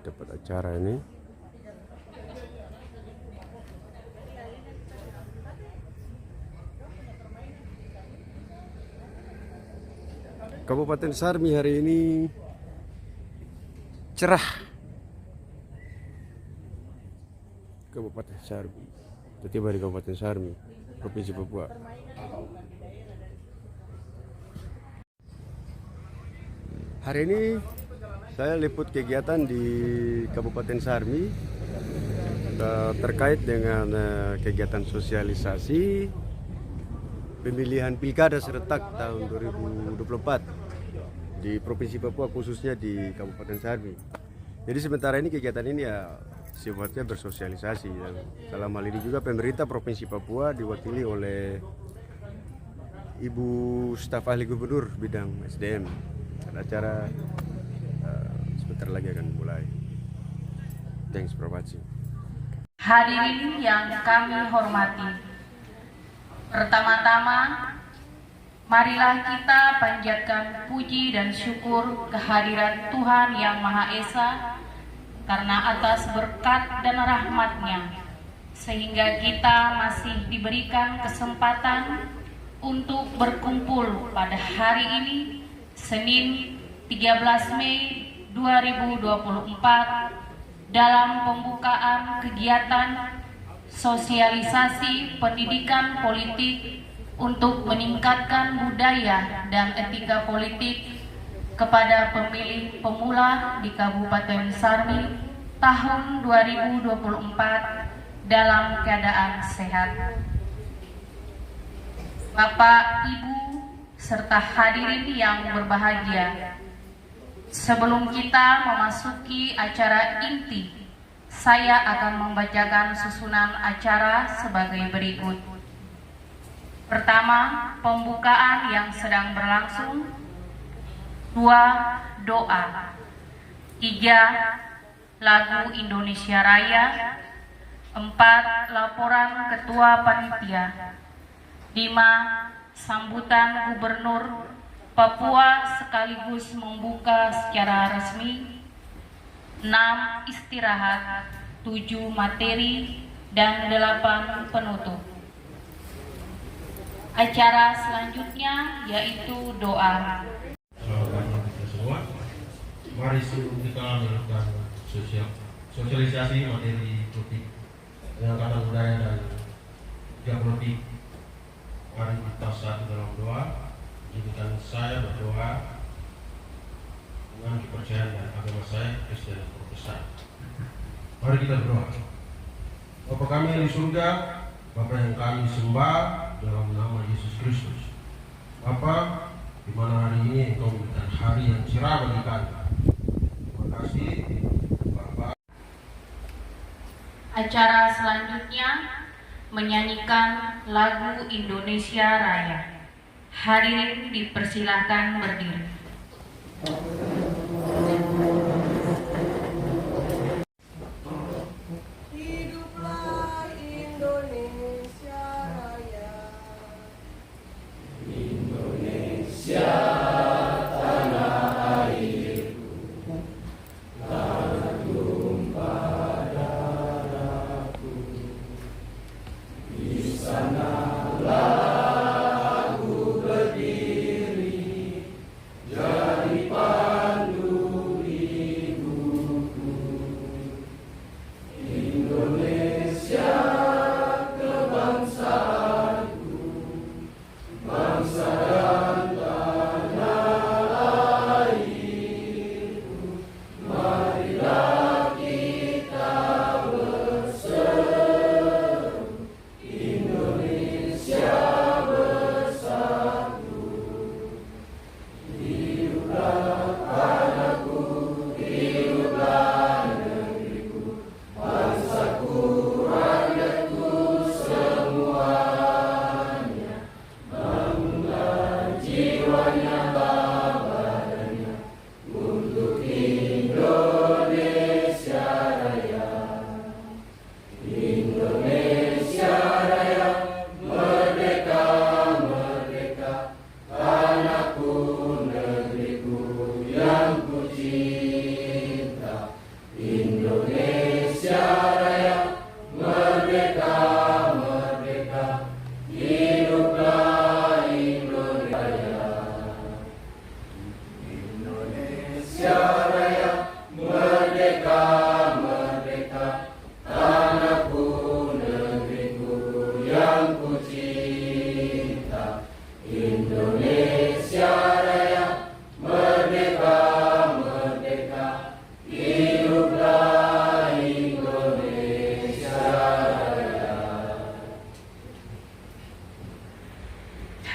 tempat acara ini. Kabupaten Sarmi hari ini cerah. Kabupaten Sarmi, tiba di Kabupaten Sarmi, Provinsi Papua. Hari ini saya liput kegiatan di Kabupaten Sarmi terkait dengan kegiatan sosialisasi pemilihan pilkada serentak tahun 2024 di Provinsi Papua, khususnya di Kabupaten Sarmi. Jadi sementara ini kegiatan ini ya sifatnya bersosialisasi, dan dalam hal ini juga pemerintah Provinsi Papua diwakili oleh Ibu Staf Ahli Gubernur bidang SDM. Acara sebentar lagi akan mulai. Thanks for watching. Hadirin yang kami hormati, pertama-tama marilah kita panjatkan puji dan syukur kehadirat Tuhan Yang Maha Esa karena atas berkat dan rahmat-Nya sehingga kita masih diberikan kesempatan untuk berkumpul pada hari ini, Senin 13 Mei 2024 dalam pembukaan kegiatan sosialisasi pendidikan politik untuk meningkatkan budaya dan etika politik kepada pemilih pemula di Kabupaten Sarmi tahun 2024 dalam keadaan sehat. Bapak, Ibu, serta hadirin yang berbahagia, sebelum kita memasuki acara inti, saya akan membacakan susunan acara sebagai berikut. Pertama, pembukaan yang sedang berlangsung. 2, doa. 3, lagu Indonesia Raya. 4, laporan Ketua Panitia. 5, sambutan Gubernur Papua sekaligus membuka secara resmi. 6, istirahat. 7, materi. Dan 8, penutup. Acara selanjutnya yaitu doa. Selamat pagi kita semua. Mari sebelum kita melakukan sosialisasi materi politik kata budaya dan juga politik, mari kita satu dalam doa. Izinkan saya berdoa dengan kepercayaan dan agama saya, Kristen dan Protestan. Mari kita berdoa. Bapa kami yang di surga, Bapa yang kami sembah dalam nama Yesus Kristus. Bapa, di mana hari ini Engkau memberikan hari yang cerah bagi kami. Terima kasih, Bapa. Acara selanjutnya menyanyikan lagu Indonesia Raya. Hadirin dipersilahkan berdiri. Hiduplah Indonesia Raya. Indonesia tanah airku, tanah tumpah darahku. Di sanalah aku berdiri, jadi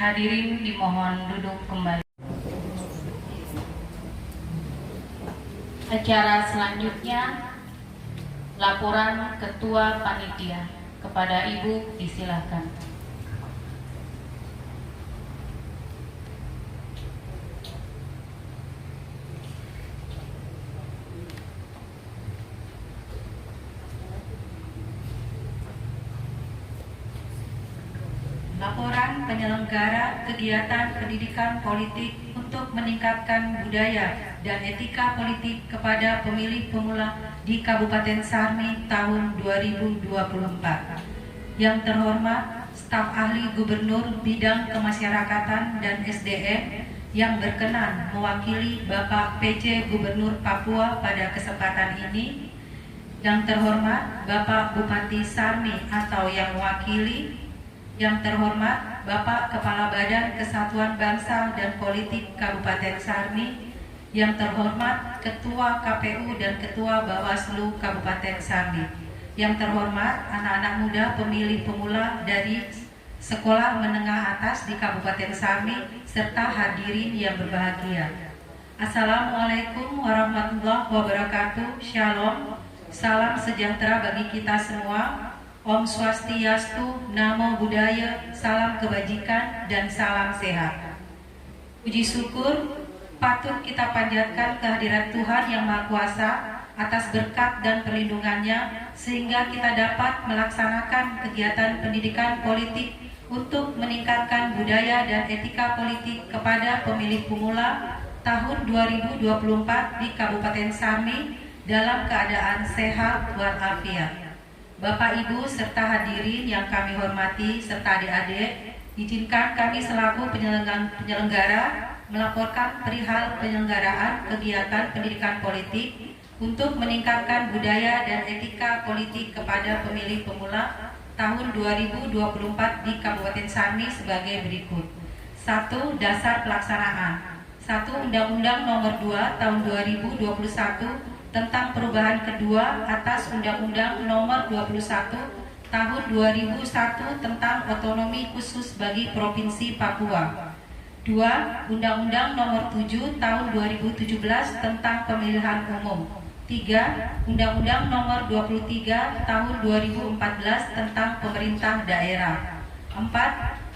Hadirin dimohon duduk kembali. Acara selanjutnya, laporan Ketua Panitia. Kepada Ibu disilahkan. Laporan penyelenggara kegiatan pendidikan politik untuk meningkatkan budaya dan etika politik kepada pemilih pemula di Kabupaten Sarmi tahun 2024. Yang terhormat, staf ahli Gubernur Bidang Kemasyarakatan dan SDM yang berkenan mewakili Bapak PC Gubernur Papua pada kesempatan ini. Yang terhormat, Bapak Bupati Sarmi atau yang mewakili. Yang terhormat, Bapak Kepala Badan Kesatuan Bangsa dan Politik Kabupaten Sarmi. Yang terhormat, Ketua KPU dan Ketua Bawaslu Kabupaten Sarmi. Yang terhormat, anak-anak muda pemilih pemula dari sekolah menengah atas di Kabupaten Sarmi, serta hadirin yang berbahagia. Assalamualaikum warahmatullahi wabarakatuh. Shalom, salam sejahtera bagi kita semua. Om Swastiastu, Namo Buddhaya, salam kebajikan dan salam sehat. Puji syukur patut kita panjatkan kehadirat Tuhan Yang Maha Kuasa atas berkat dan perlindungannya, sehingga kita dapat melaksanakan kegiatan pendidikan politik untuk meningkatkan budaya dan etika politik kepada pemilih pemula tahun 2024 di Kabupaten Sarmi dalam keadaan sehat walafiat. Bapak, Ibu, serta hadirin yang kami hormati, serta adik-adik, izinkan kami selaku penyelenggara melaporkan perihal penyelenggaraan kegiatan pendidikan politik untuk meningkatkan budaya dan etika politik kepada pemilih pemula tahun 2024 di Kabupaten Sarmi sebagai berikut. 1. Dasar pelaksanaan. 1. Undang-Undang Nomor 2 Tahun 2021 tentang perubahan kedua atas Undang-Undang Nomor 21 Tahun 2001 tentang otonomi khusus bagi Provinsi Papua. 2. Undang-Undang Nomor 7 Tahun 2017 tentang pemilihan umum. 3. Undang-Undang Nomor 23 Tahun 2014 tentang pemerintah daerah. 4.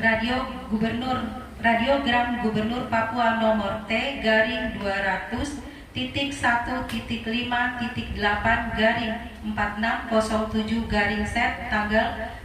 Radiogram Gubernur Papua Nomor T/1.5.8/4607/Z tanggal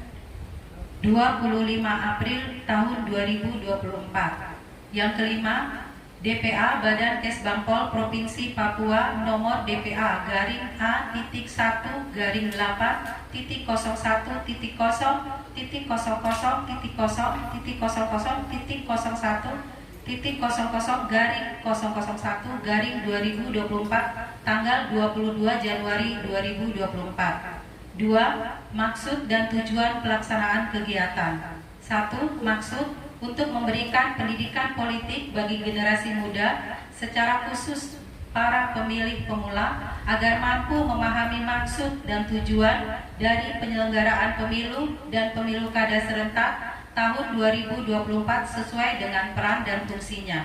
25 April tahun 2024. Yang kelima, DPA Badan Kesbangpol Provinsi Papua nomor DPA/DPA/00.00.0001/001/2024 tanggal 22 Januari 2024. 2. Maksud dan tujuan pelaksanaan kegiatan. 1. Maksud untuk memberikan pendidikan politik bagi generasi muda, secara khusus para pemilih pemula, agar mampu memahami maksud dan tujuan dari penyelenggaraan pemilu dan pemilu kada serentak tahun 2024 sesuai dengan peran dan fungsinya.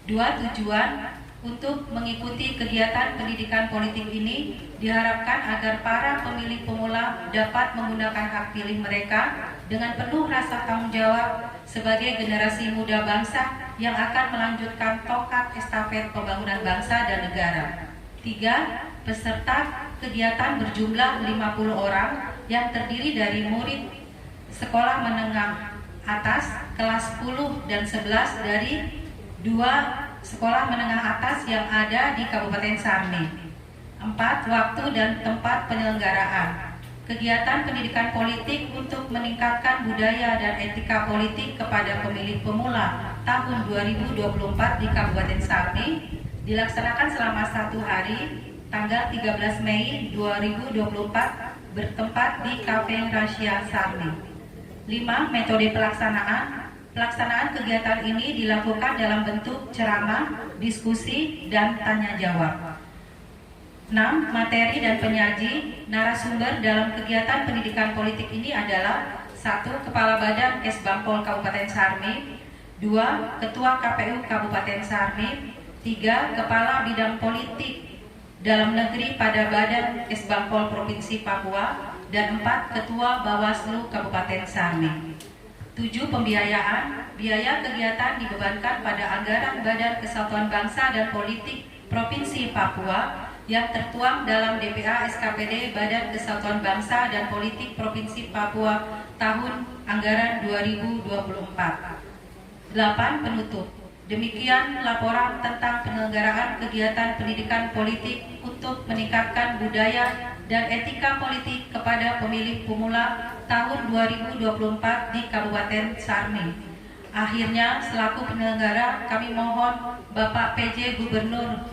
2. Tujuan untuk mengikuti kegiatan pendidikan politik ini diharapkan agar para pemilih pemula dapat menggunakan hak pilih mereka dengan penuh rasa tanggung jawab sebagai generasi muda bangsa yang akan melanjutkan tongkat estafet pembangunan bangsa dan negara. 3. Peserta kegiatan berjumlah 50 orang yang terdiri dari murid sekolah menengah atas kelas 10 dan 11 dari 2 sekolah menengah atas yang ada di Kabupaten Sarmi. 4. Waktu dan tempat penyelenggaraan. Kegiatan pendidikan politik untuk meningkatkan budaya dan etika politik kepada pemilih pemula tahun 2024 di Kabupaten Sarmi dilaksanakan selama 1 hari, tanggal 13 Mei 2024 bertempat di Cafe Rasya Sarmi. 5. Metode pelaksanaan. Pelaksanaan kegiatan ini dilakukan dalam bentuk ceramah, diskusi, dan tanya jawab. 6. Materi dan penyaji. Narasumber dalam kegiatan pendidikan politik ini adalah 1. Kepala Badan Kesbangpol Kabupaten Sarmi, 2. Ketua KPU Kabupaten Sarmi, 3. Kepala Bidang Politik Dalam Negeri pada Badan Kesbangpol Provinsi Papua, dan 4. Ketua Bawaslu Kabupaten Sarmi. 7. Pembiayaan. Biaya kegiatan dibebankan pada anggaran Badan Kesatuan Bangsa dan Politik Provinsi Papua yang tertuang dalam DPA SKPD Badan Kesatuan Bangsa dan Politik Provinsi Papua tahun anggaran 2024. 8. Penutup. Demikian laporan tentang penyelenggaraan kegiatan pendidikan politik untuk meningkatkan budaya dan etika politik kepada pemilih pemula tahun 2024 di Kabupaten Sarmi. Akhirnya, selaku penyelenggara, kami mohon Bapak PJ Gubernur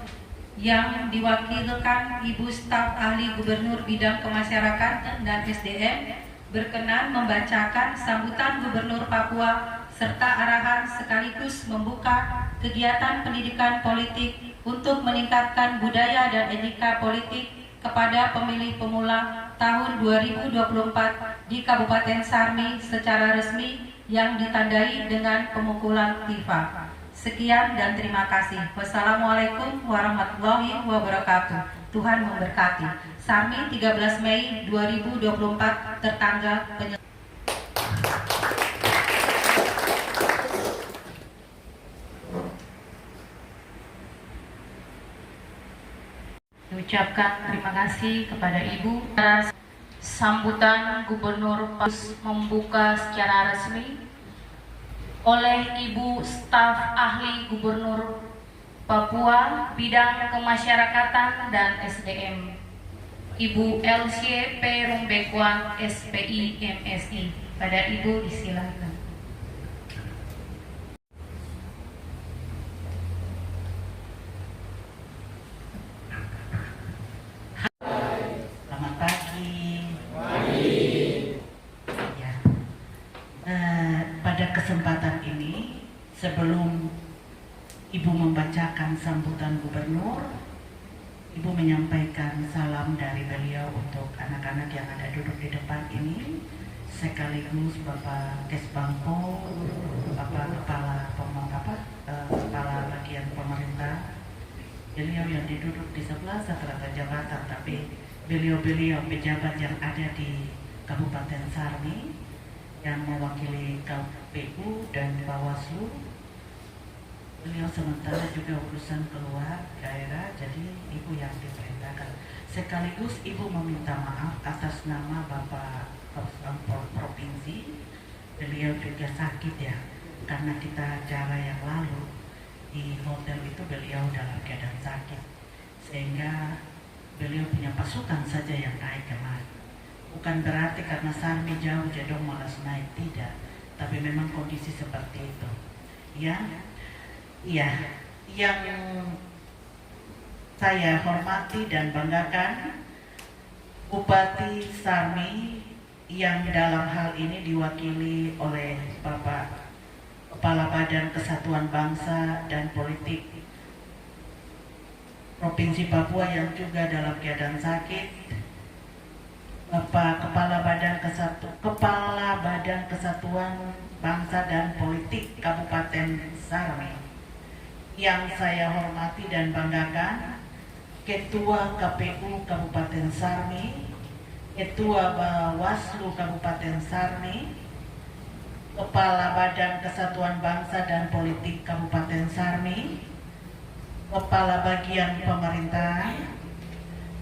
yang diwakilkan Ibu Staf Ahli Gubernur Bidang Kemasyarakatan dan SDM berkenan membacakan sambutan Gubernur Papua serta arahan sekaligus membuka kegiatan pendidikan politik untuk meningkatkan budaya dan etika politik kepada pemilih pemula tahun 2024 di Kabupaten Sarmi secara resmi yang ditandai dengan pemukulan tifa. Sekian dan terima kasih. Wassalamualaikum warahmatullahi wabarakatuh. Tuhan memberkati. Sarmi 13 Mei 2024 tertanggal Ucapkan terima kasih kepada Ibu. Sambutan Gubernur membuka secara resmi oleh Ibu Staf Ahli Gubernur Papua Bidang Kemasyarakatan dan SDM, Ibu LC P. Rumbekuan SPI MSI. Pada Ibu disilakan. Selamat pagi. Ya. Pada kesempatan ini, sebelum Ibu membacakan sambutan Gubernur, Ibu menyampaikan salam dari beliau untuk anak-anak yang ada duduk di depan ini, sekaligus Bapak Kesbangpol, Bapak Kepala Bagian Pemerintah, beliau yang duduk di sebelah setelah jabatan, tapi beliau-beliau pejabat yang ada di Kabupaten Sarmi yang mewakili KPU dan Bawaslu. Beliau sementara juga urusan keluar daerah, jadi Ibu yang diperintahkan. Sekaligus Ibu meminta maaf atas nama Bapak Provinsi. Beliau juga sakit ya, karena kita acara yang lalu di hotel itu beliau dalam keadaan sakit, sehingga beliau punya pasukan saja yang naik kemarin. Bukan berarti karena Sarmi jauh jadi malas naik, tidak, tapi memang kondisi seperti itu. Yang saya hormati dan banggakan, Bupati Sarmi yang dalam hal ini diwakili oleh Bapak Kepala Badan Kesatuan Bangsa dan Politik Provinsi Papua yang juga dalam keadaan sakit, Bapak Kepala Badan Kesatuan Bangsa dan Politik Kabupaten Sarmi yang saya hormati dan banggakan, Ketua KPU Kabupaten Sarmi, Ketua Bawaslu Kabupaten Sarmi, Kepala Badan Kesatuan Bangsa dan Politik Kabupaten Sarmi, Kepala Bagian Pemerintah,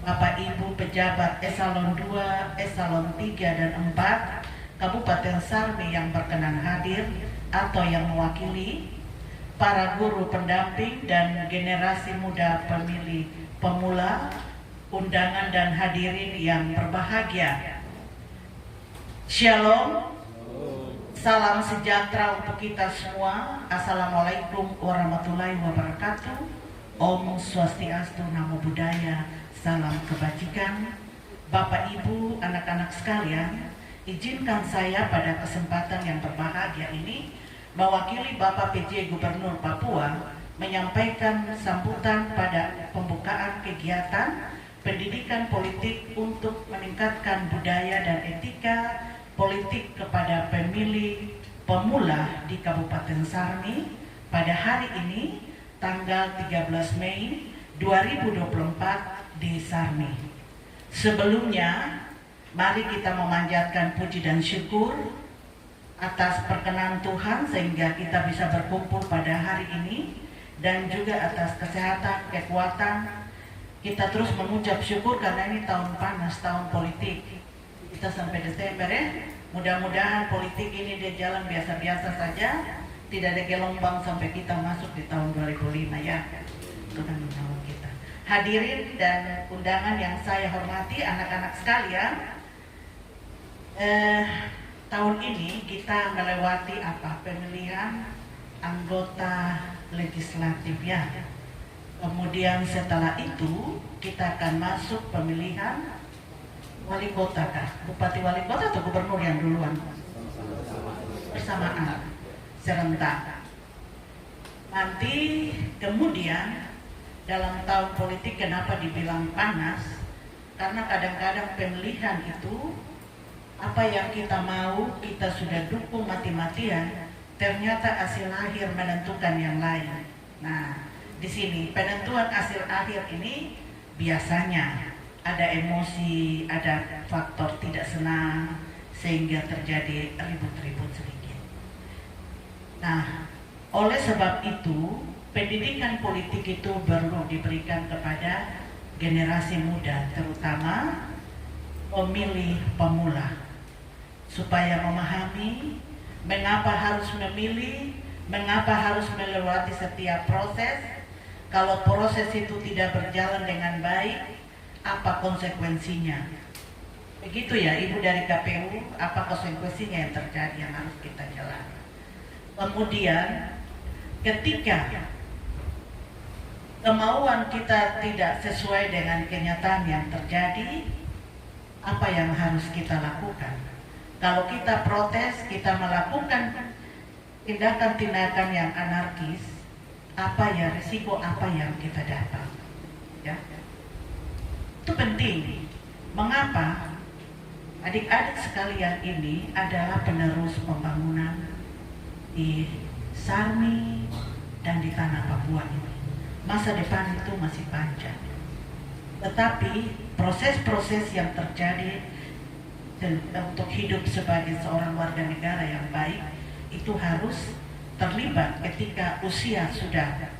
Bapak Ibu pejabat eselon 2, eselon 3 dan 4 Kabupaten Sarmi yang berkenan hadir atau yang mewakili, para guru pendamping dan generasi muda pemilih pemula undangan dan hadirin yang berbahagia. Shalom, salam sejahtera untuk kita semua. Assalamualaikum warahmatullahi wabarakatuh. Om Swastiastu, Namo Buddhaya, salam kebajikan. Bapak Ibu, anak-anak sekalian, izinkan saya pada kesempatan yang berbahagia ini mewakili Bapak PJ Gubernur Papua menyampaikan sambutan pada pembukaan kegiatan pendidikan politik untuk meningkatkan budaya dan etika politik kepada pemilih pemula di Kabupaten Sarmi pada hari ini, tanggal 13 Mei 2024 di Sarmi. Sebelumnya, mari kita memanjatkan puji dan syukur atas perkenan Tuhan sehingga kita bisa berkumpul pada hari ini, dan juga atas kesehatan, kekuatan. Kita terus mengucap syukur karena ini tahun panas, tahun politik. Kita sampai Desember ya. Mudah-mudahan politik ini dia jalan biasa-biasa saja, tidak ada gelombang sampai kita masuk di tahun 2005 ya. Tuhan menolong kita. Hadirin dan undangan yang saya hormati, anak-anak sekalian, tahun ini kita melewati pemilihan anggota legislatif ya. Kemudian setelah itu kita akan masuk pemilihan wali kota kah? Bupati wali kota atau gubernur yang duluan? Bersamaan, serentak. Nanti kemudian dalam tahun politik kenapa dibilang panas? Karena kadang-kadang pemilihan itu apa yang kita mau, kita sudah dukung mati-matian, ternyata hasil akhir menentukan yang lain. Nah, di sini penentuan hasil akhir ini biasanya ada emosi, ada faktor tidak senang sehingga terjadi ribut-ribut sedikit. Nah, oleh sebab itu pendidikan politik itu perlu diberikan kepada generasi muda, terutama pemilih pemula, supaya memahami mengapa harus memilih, mengapa harus melewati setiap proses. Kalau proses itu tidak berjalan dengan baik, apa konsekuensinya? Begitu ya Ibu dari KPU, apa konsekuensinya yang terjadi yang harus kita jalani. Kemudian ketika kemauan kita tidak sesuai dengan kenyataan yang terjadi, apa yang harus kita lakukan? Kalau kita protes, kita melakukan tindakan-tindakan yang anarkis, apa ya risiko apa yang kita dapat? Ya, itu penting. Mengapa? Adik-adik sekalian ini adalah penerus pembangunan di Sarmi dan di tanah Papua ini. Masa depan itu masih panjang. Tetapi proses-proses yang terjadi untuk hidup sebagai seorang warga negara yang baik itu harus terlibat ketika usia sudah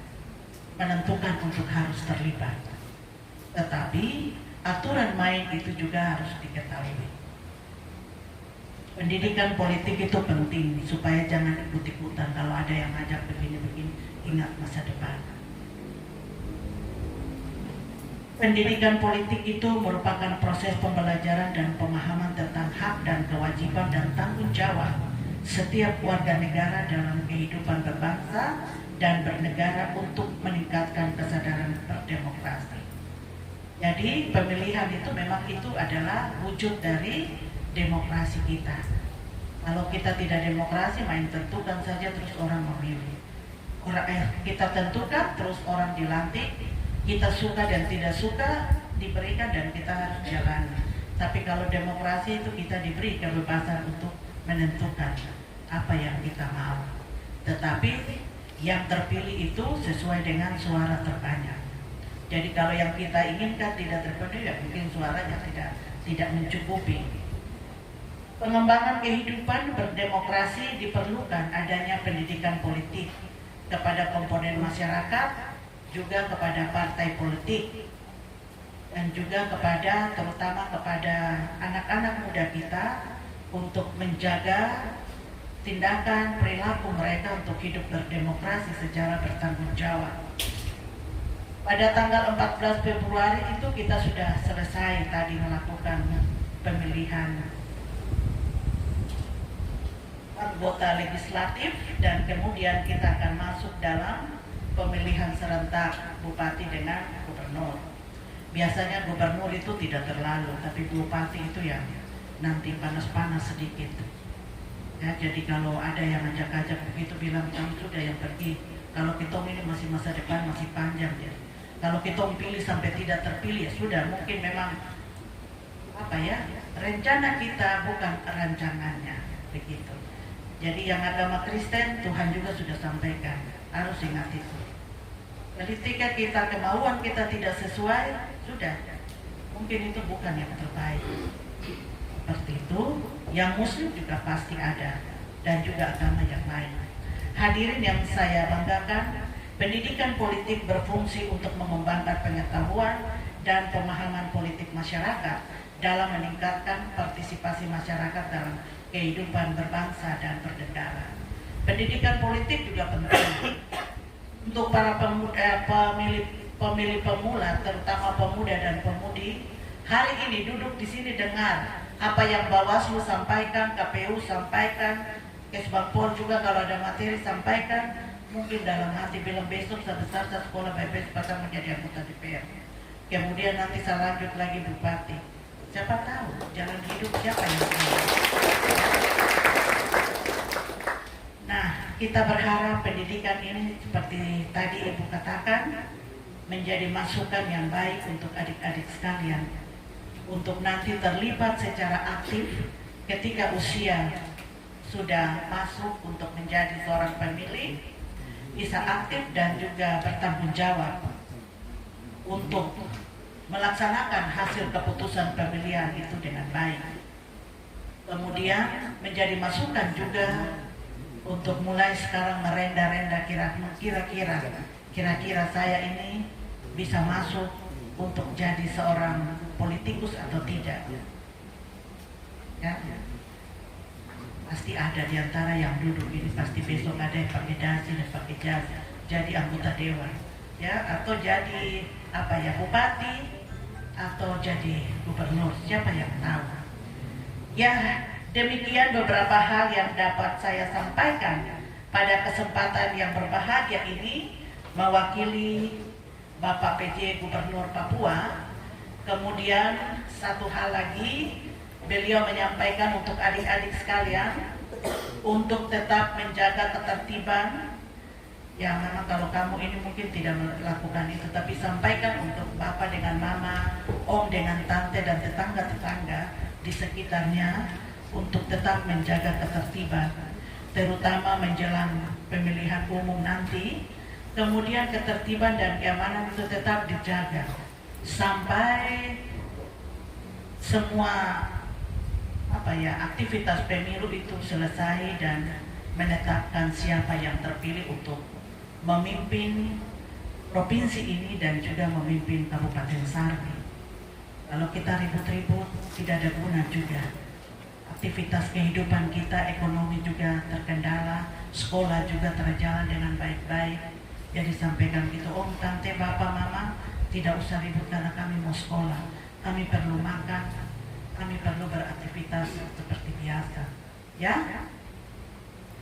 menentukan untuk harus terlibat. Tetapi aturan main itu juga harus diketahui. Pendidikan politik itu penting supaya jangan ikut-ikutan. Kalau ada yang ngajak begini-begini, ingat masa depan. Pendidikan politik itu merupakan proses pembelajaran dan pemahaman tentang hak dan kewajiban dan tanggung jawab setiap warga negara dalam kehidupan berbangsa dan bernegara untuk meningkatkan kesadaran berdemokrasi. Jadi pemilihan itu memang itu adalah wujud dari demokrasi kita. Kalau kita tidak demokrasi, main tentukan saja terus orang memilih. Kita tentukan terus orang dilantik, kita suka dan tidak suka diberikan dan kita harus jalani. Tapi kalau demokrasi itu kita diberi kebebasan untuk menentukan apa yang kita mau. Tetapi yang terpilih itu sesuai dengan suara terbanyak. Jadi kalau yang kita inginkan tidak terpenuhi, ya mungkin suaranya tidak mencukupi. Pengembangan kehidupan berdemokrasi diperlukan adanya pendidikan politik kepada komponen masyarakat, juga kepada partai politik, dan juga terutama kepada anak-anak muda kita untuk menjaga tindakan perilaku mereka untuk hidup berdemokrasi secara bertanggung jawab. Pada tanggal 14 Februari itu kita sudah selesai tadi melakukan pemilihan anggota legislatif, dan kemudian kita akan masuk dalam pemilihan serentak bupati dengan gubernur. Biasanya gubernur itu tidak terlalu, tapi bupati itu yang nanti panas-panas sedikit. Ya, jadi kalau ada yang ajak-ajak begitu bilang kamu sudah yang pergi. Kalau kita ini masih masa depan masih panjang ya. Kalau kita pilih sampai tidak terpilih ya sudah, mungkin memang apa ya, rencana kita bukan rancangannya begitu. Jadi yang agama Kristen Tuhan juga sudah sampaikan, harus ingat itu. Ketika kita kemauan kita tidak sesuai, sudah mungkin itu bukan yang terbaik. Seperti itu, yang Muslim juga pasti ada, dan juga agama yang lain. Hadirin yang saya banggakan, pendidikan politik berfungsi untuk mengembangkan pengetahuan dan pemahaman politik masyarakat dalam meningkatkan partisipasi masyarakat dalam kehidupan berbangsa dan bernegara. Pendidikan politik juga penting untuk para pemilih pemula, terutama pemuda dan pemudi. Hari ini duduk di sini dengar apa yang Bawaslu sampaikan, KPU sampaikan, Kesbangpol juga kalau ada materi sampaikan. Mungkin dalam hati bilang besok saya besar saya sekolah baik-baik supaya menjadi anggota DPR. Kemudian nanti saya lanjut lagi bupati. Siapa tahu jalan hidup siapa yang tahu. Nah, kita berharap pendidikan ini seperti tadi Ibu katakan menjadi masukan yang baik untuk adik-adik sekalian, untuk nanti terlibat secara aktif ketika usia sudah masuk untuk menjadi seorang pemilih, bisa aktif dan juga bertanggung jawab untuk melaksanakan hasil keputusan pemilihan itu dengan baik. Kemudian menjadi masukan juga untuk mulai sekarang merenda-renda kira-kira saya ini bisa masuk untuk jadi seorang politikus atau tidak. Ya. Pasti ada di antara yang duduk ini, pasti besok ada yang pakai dasi dan pakai jas jadi anggota dewan, ya, atau jadi apa ya, bupati atau jadi gubernur, siapa yang tahu. Ya, demikian beberapa hal yang dapat saya sampaikan pada kesempatan yang berbahagia ini mewakili Bapak PJ Gubernur Papua. Kemudian satu hal lagi, beliau menyampaikan untuk adik-adik sekalian untuk tetap menjaga ketertiban. Ya, memang kalau kamu ini mungkin tidak melakukan itu, tapi sampaikan untuk Bapak dengan Mama, Om dengan Tante dan tetangga-tetangga di sekitarnya untuk tetap menjaga ketertiban, terutama menjelang pemilihan umum nanti. Kemudian ketertiban dan keamanan itu tetap dijaga sampai semua aktivitas pemilu itu selesai dan menetapkan siapa yang terpilih untuk memimpin provinsi ini dan juga memimpin Kabupaten Sarmi. Kalau kita ribut-ribut tidak ada guna juga. Aktivitas kehidupan kita, ekonomi juga terkendala, sekolah juga terjalan dengan baik-baik. Jadi sampaikan gitu, Om, Tante, Bapak, Mama, tidak usah ribut karena kami mau sekolah. Kami perlu makan, kami perlu beraktivitas seperti biasa. Ya?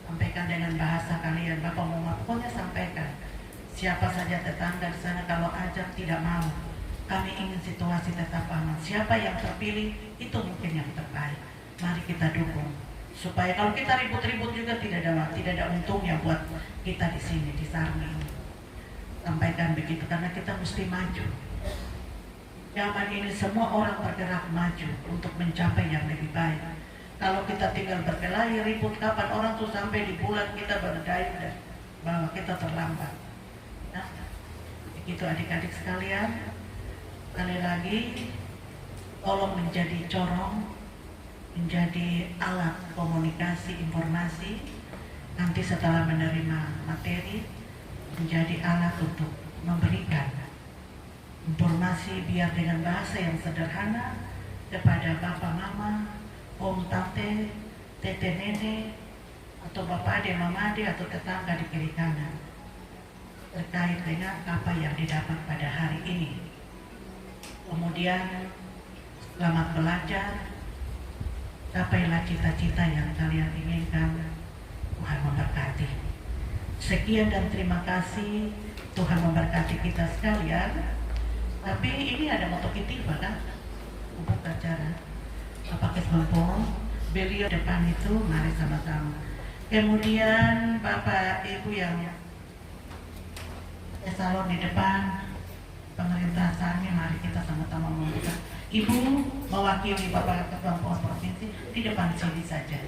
Sampaikan dengan bahasa kalian. Bapak mau pokoknya sampaikan. Siapa saja tetangga di sana kalau ajak tidak mau. Kami ingin situasi tetap aman. Siapa yang terpilih itu mungkin yang terbaik. Mari kita dukung. Supaya kalau kita ribut-ribut juga tidak ada untungnya buat kita di sini di Sarmi ini. Sampaikan begitu karena kita mesti maju. Zaman ini semua orang bergerak maju untuk mencapai yang lebih baik. Kalau kita tinggal berkelahi, ribut kapan orang tuh sampai di bulan kita berdaya dan bahwa kita terlambat. Nah, begitu adik-adik sekalian, sekali lagi tolong menjadi corong, menjadi alat komunikasi informasi. Nanti setelah menerima materi, menjadi alat untuk memberikan informasi biar dengan bahasa yang sederhana kepada Bapak Mama, Om Tante, Tete Nene, atau Bapak Ade, Mama Ade, atau tetangga di kiri kanan. terkait dengan apa yang didapat pada hari ini. Kemudian selamat belajar, capailah cita-cita yang kalian inginkan. Tuhan memberkati. Sekian dan terima kasih. Tuhan memberkati kita sekalian. Tapi ini ada moto kitipa kan? Untuk acara pakai sempong. Beliau depan itu, mari sama-sama. Kemudian Bapak Ibu yang esalon di depan pemerintah Sarmi, mari kita sama-sama membuka. Ibu mewakili Bapak Ketua Provinsi di depan sini saja.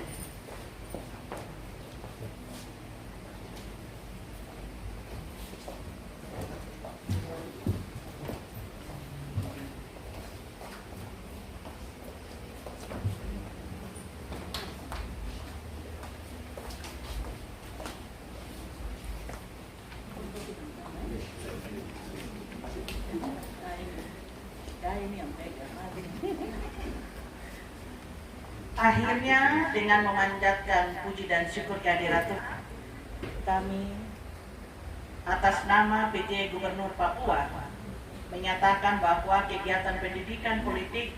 Akhirnya dengan memanjatkan puji dan syukur kehadirat Tuhan, kami atas nama PJ Gubernur Papua menyatakan bahwa kegiatan pendidikan politik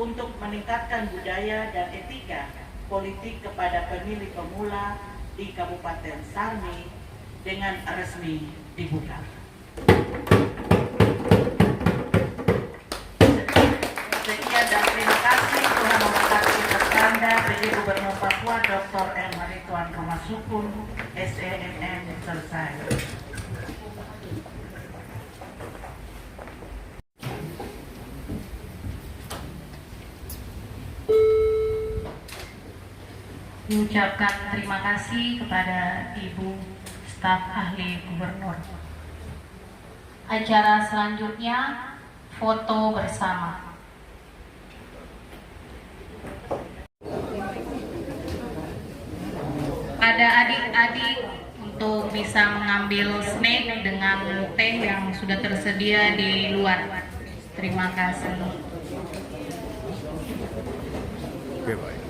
untuk meningkatkan budaya dan etika politik kepada pemilih pemula di Kabupaten Sarmi dengan resmi dibuka. Sekian dan terima kasih. Tuhan memberkati Anda, PJ Gubernur Papua Dr. M. Marituan Romasukun, SEMM, selesai. Diucapkan terima kasih kepada Ibu Staf Ahli Gubernur. Acara selanjutnya foto bersama. Pada adik-adik untuk bisa mengambil snack dengan teh yang sudah tersedia di luar. Terima kasih. Oke, baik.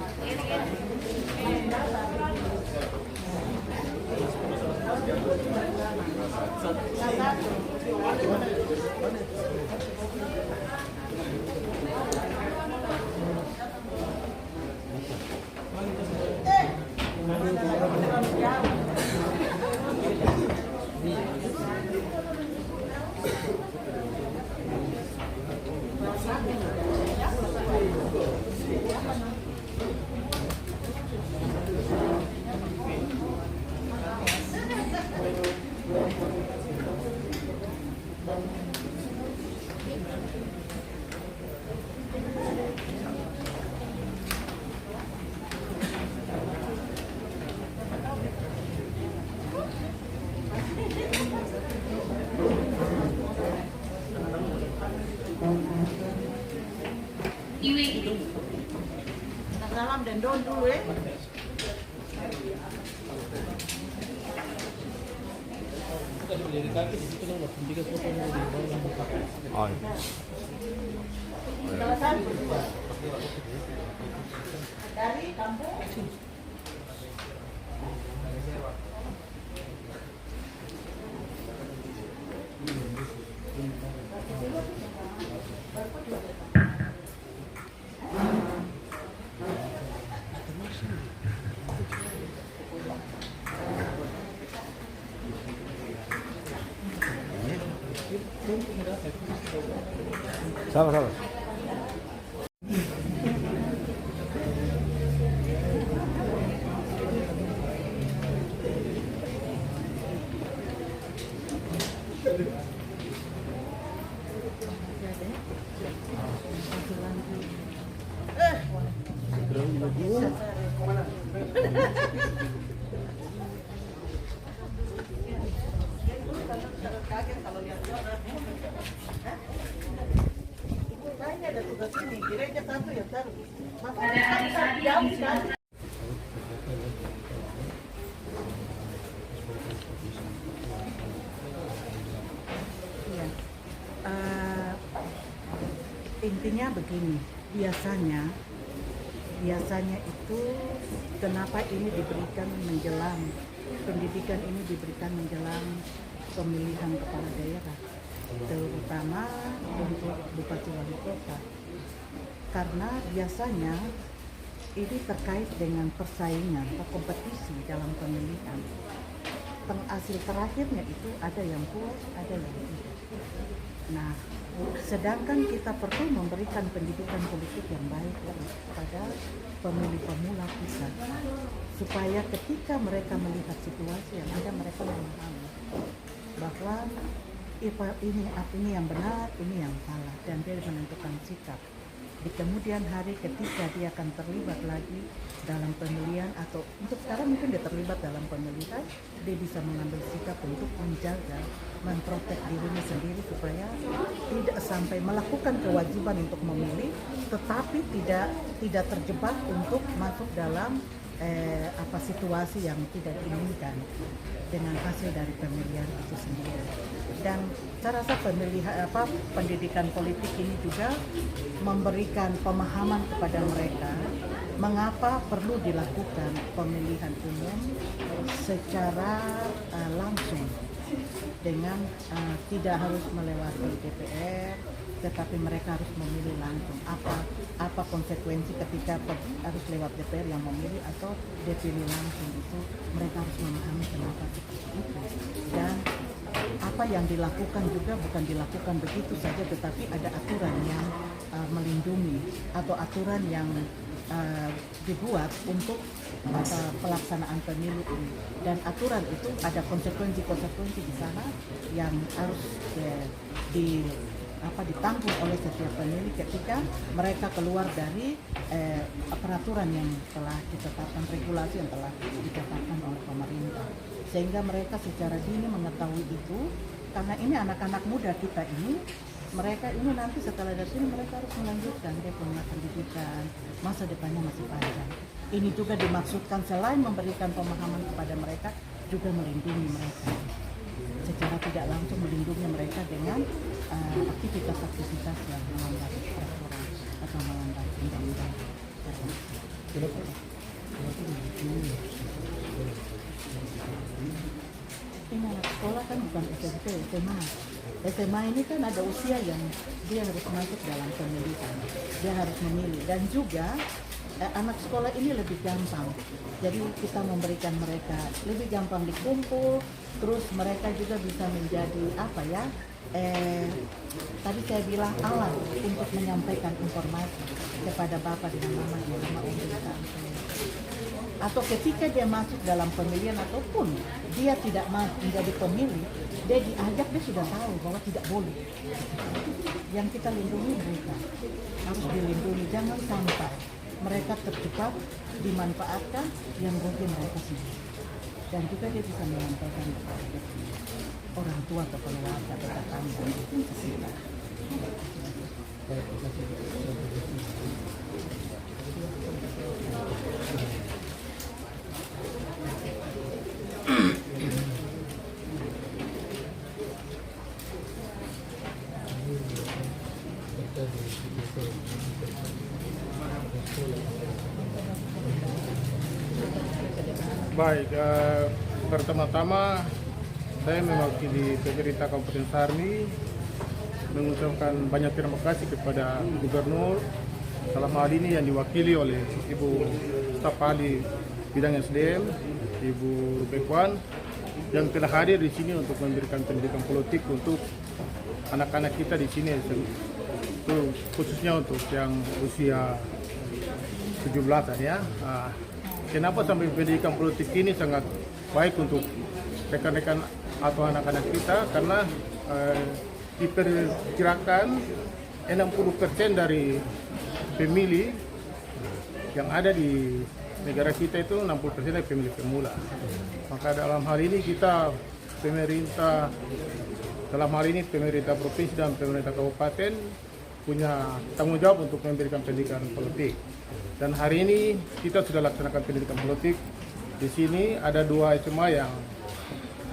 Iwi. Salam dan doa dulu ya. Oh, iya. Dari kampung. Sama-sama. Intinya begini, biasanya itu kenapa ini diberikan menjelang, pendidikan ini diberikan menjelang pemilihan kepala daerah, terutama untuk bupati wali kota. Karena biasanya ini terkait dengan persaingan atau kompetisi dalam pemilihan. Penghasil terakhirnya itu ada yang puas, ada yang tidak. Nah, sedangkan kita perlu memberikan pendidikan politik yang baik kepada pemilih pemula kita, supaya ketika mereka melihat situasi yang ada, mereka memahami bahwa ini yang benar, ini yang salah, dan dia menentukan sikap. Di kemudian hari ketika dia akan terlibat lagi dalam pemilihan, atau untuk sekarang mungkin dia terlibat dalam pemilihan, dia bisa mengambil sikap untuk menjaga, memprotek dirinya sendiri supaya tidak sampai melakukan kewajiban untuk memilih, tetapi tidak terjebak untuk masuk dalam situasi yang tidak diinginkan dengan hasil dari pemilihan itu sendiri. Dan saya rasa pendidikan politik ini juga memberikan pemahaman kepada mereka mengapa perlu dilakukan pemilihan umum secara langsung, dengan tidak harus melewati DPR, tetapi mereka harus memilih langsung. Apa konsekuensi ketika harus lewat DPR yang memilih atau dipilih langsung, itu mereka harus memahami kenapa seperti itu. Dan apa yang dilakukan juga bukan dilakukan begitu saja, tetapi ada aturan yang melindungi atau aturan yang dibuat untuk pelaksanaan pemilu ini. Dan aturan itu ada konsekuensi di sana yang harus ditanggung oleh setiap pemilih ketika mereka keluar dari peraturan yang telah ditetapkan, regulasi yang telah ditetapkan oleh pemerintah, sehingga mereka secara dini mengetahui itu. Karena ini anak-anak muda kita ini, mereka ini nanti setelah dari sini mereka harus melanjutkan dia punya pendidikan, masa depannya masih panjang. Ini juga dimaksudkan selain memberikan pemahaman kepada mereka, juga melindungi mereka secara tidak langsung, melindungi mereka dengan aktivitas-aktivitas yang melanggar peraturan atau melanggar undang-undang. Ini anak sekolah kan bukan SMP, SMA. SMA ini kan ada usia yang dia harus masuk dalam pemilihan, dia harus memilih. Dan juga anak sekolah ini lebih gampang, jadi kita memberikan mereka lebih gampang dikumpul, terus mereka juga bisa menjadi tadi saya bilang alat untuk menyampaikan informasi kepada bapak dan mama di rumah umum. Atau ketika dia masuk dalam pemilihan ataupun dia tidak menjadi pemilih, dia diajak, dia sudah tahu bahwa tidak boleh. Yang kita lindungi mereka, harus dilindungi, jangan sampai mereka terjebak dimanfaatkan yang rugi mereka sendiri. Dan juga dia bisa menyampaikan kepada orang tua atau keluarga atau tetangga itu sekitar. Baik, pertama-tama saya mewakili pemerintah Kabupaten Sarmi mengucapkan banyak terima kasih kepada Gubernur dalam hal ini yang diwakili oleh Ibu Staf Ahli Bidang SDM, Ibu Rupekwan, yang telah hadir di sini untuk memberikan pendidikan politik untuk anak-anak kita di sini, khususnya untuk yang usia 17-an ya. Kenapa sampai pendidikan politik ini sangat baik untuk rekan-rekan atau anak-anak kita? Karena diperkirakan 60% dari pemilih yang ada di negara kita itu 60% dari pemilih pemula. Maka dalam hal ini kita pemerintah provinsi dan pemerintah kabupaten punya tanggung jawab untuk memberikan pendidikan politik. Dan hari ini kita sudah laksanakan pendidikan politik. Di sini ada 2 SMA yang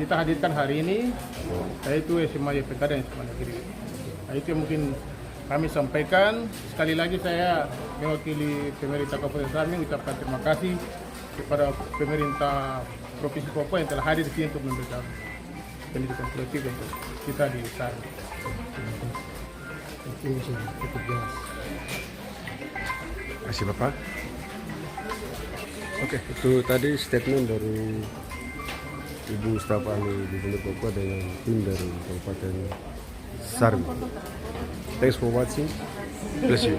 kita hadirkan hari ini, yaitu SMA YPK dan SMA Negeri. Nah, itu yang mungkin kami sampaikan. Sekali lagi saya mewakili pemerintah Kabupaten Sarmi mengucapkan terima kasih kepada pemerintah Provinsi Papua yang telah hadir di sini untuk memberikan pendidikan politik untuk kita di Sarmi. Terima kasih Bapak. Oke, itu tadi statement dari Ibu Staf Ahli Gubernur Papua dengan tim dari Kabupaten Sarmi. Thanks for watching. Bless you.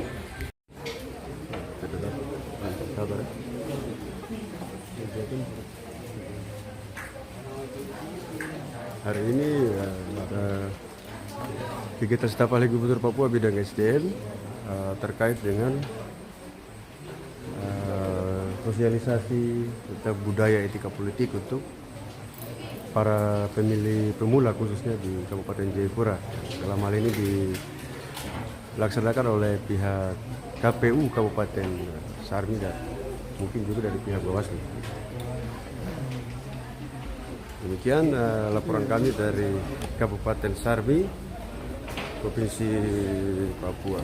Hari ini kegiatan staf ahli Gubernur Papua bidang SDM terkait dengan sosialisasi tentang budaya etika politik untuk para pemilih pemula khususnya di Kabupaten Jayapura. Dalam hal ini dilaksanakan oleh pihak KPU Kabupaten Sarmi dan mungkin juga dari pihak Bawaslu. Demikian laporan kami dari Kabupaten Sarmi, Provinsi Papua.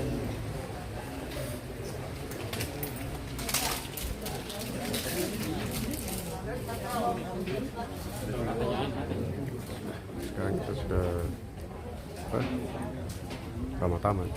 Sekarang kita sudah tamat-tamat.